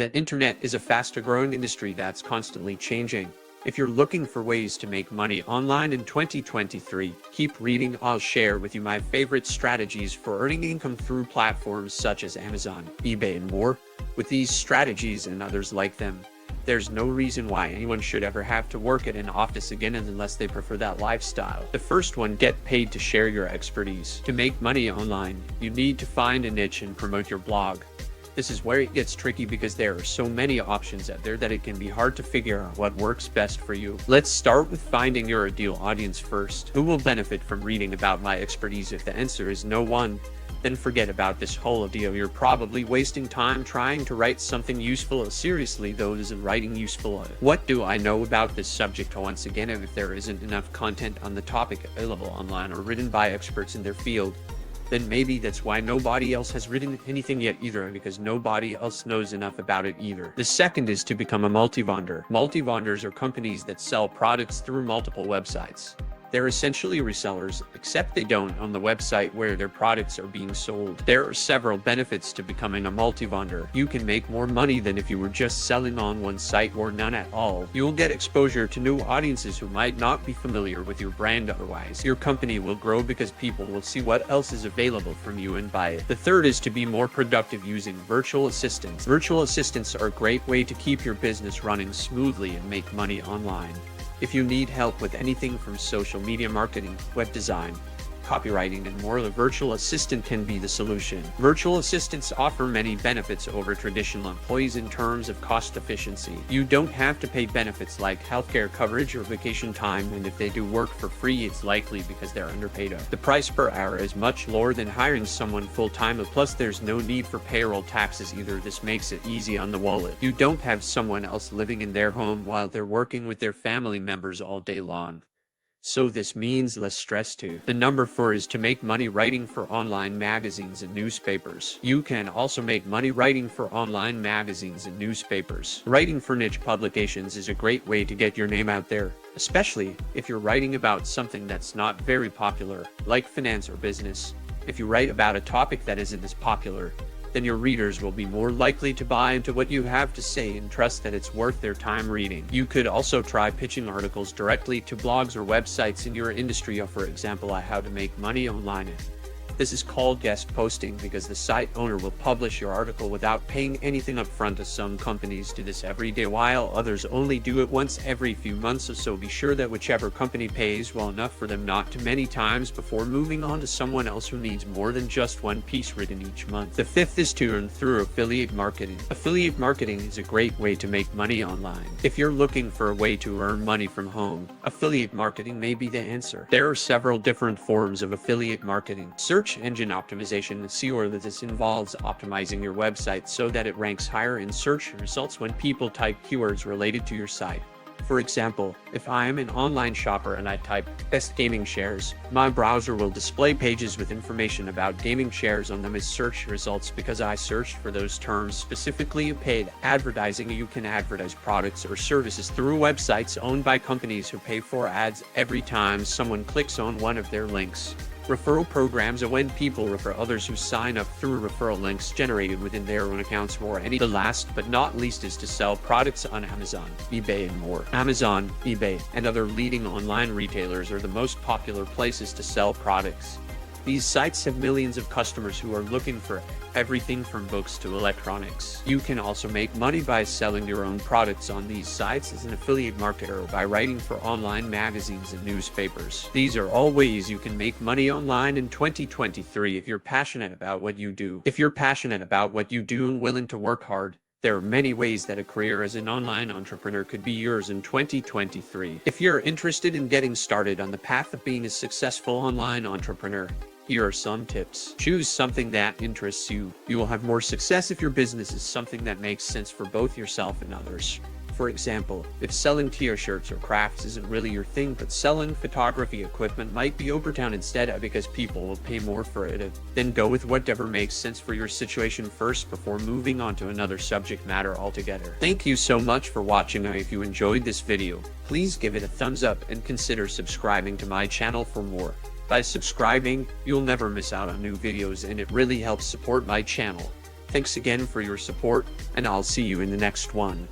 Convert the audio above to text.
The internet is a fast-growing industry that's constantly changing. If you're looking for ways to make money online in 2023, keep reading. I'll share with you my favorite strategies for earning income through platforms such as Amazon, eBay, and more. With these strategies and others like them, there's no reason why anyone should ever have to work at an office again unless they prefer that lifestyle. The first one, get paid to share your expertise. To make money online, you need to find a niche and promote your blog. This is where it gets tricky because there are so many options out there that it can be hard to figure out what works best for you. Let's start with finding your ideal audience first. Who will benefit from reading about my expertise? If the answer is no one, then forget about this whole idea. You're probably wasting time trying to write something useful. Seriously though, isn't writing useful? What do I know about this subject? Once again, if there isn't enough content on the topic available online or written by experts in their field, then maybe that's why nobody else has written anything yet either, because nobody else knows enough about it either. The second is to become a multi-vendor. Multi-vendors are companies that sell products through multiple websites. They're essentially resellers, except they don't own the website where their products are being sold. There are several benefits to becoming a multi-vendor. You can make more money than if you were just selling on one site or none at all. You'll get exposure to new audiences who might not be familiar with your brand otherwise. Your company will grow because people will see what else is available from you and buy it. The third is to be more productive using virtual assistants. Virtual assistants are a great way to keep your business running smoothly and make money online. If you need help with anything from social media marketing, web design, copywriting, and more, the virtual assistant can be the solution. Virtual assistants offer many benefits over traditional employees in terms of cost efficiency. You don't have to pay benefits like healthcare coverage or vacation time, and if they do work for free, it's likely because they're underpaid. The price per hour is much lower than hiring someone full-time, plus there's no need for payroll taxes either. This makes it easy on the wallet. You don't have someone else living in their home while they're working with their family members all day long. So this means less stress too. The number 4 is to make money writing for online magazines and newspapers. You can also make money writing for online magazines and newspapers. Writing for niche publications is a great way to get your name out there, especially if you're writing about something that's not very popular, like finance or business. If you write about a topic that isn't as popular, then your readers will be more likely to buy into what you have to say and trust that it's worth their time reading. You could also try pitching articles directly to blogs or websites in your industry, for example, how to make money online. This is called guest posting because the site owner will publish your article without paying anything up front. Some companies do this every day, while others only do it once every few months, so be sure that whichever company pays well enough for them not too many times before moving on to someone else who needs more than just one piece written each month. The fifth is to earn through affiliate marketing. Affiliate marketing is a great way to make money online. If you're looking for a way to earn money from home, affiliate marketing may be the answer. There are several different forms of affiliate marketing. Search engine optimization, SEO, that this involves optimizing your website so that it ranks higher in search results when people type keywords related to your site. For example, if I am an online shopper and I type best gaming shares, my browser will display pages with information about gaming shares on them as search results because I searched for those terms specifically. Paid advertising, you can advertise products or services through websites owned by companies who pay for ads every time someone clicks on one of their links. Referral programs are when people refer others who sign up through referral links generated within their own accounts. The last but not least is to sell products on Amazon, eBay, and more. Amazon, eBay, and other leading online retailers are the most popular places to sell products. These sites have millions of customers who are looking for everything from books to electronics. You can also make money by selling your own products on these sites as an affiliate marketer or by writing for online magazines and newspapers. These are all ways you can make money online in 2023 if you're passionate about what you do. If you're passionate about what you do and willing to work hard, there are many ways that a career as an online entrepreneur could be yours in 2023. If you're interested in getting started on the path of being a successful online entrepreneur, here are some tips. Choose something that interests you. You will have more success if your business is something that makes sense for both yourself and others. For example, if selling t-shirts or crafts isn't really your thing, but selling photography equipment might be Overtown instead because people will pay more for it, then go with whatever makes sense for your situation first before moving on to another subject matter altogether. Thank you so much for watching. If you enjoyed this video, please give it a thumbs up and consider subscribing to my channel for more. By subscribing, you'll never miss out on new videos and it really helps support my channel. Thanks again for your support, and I'll see you in the next one.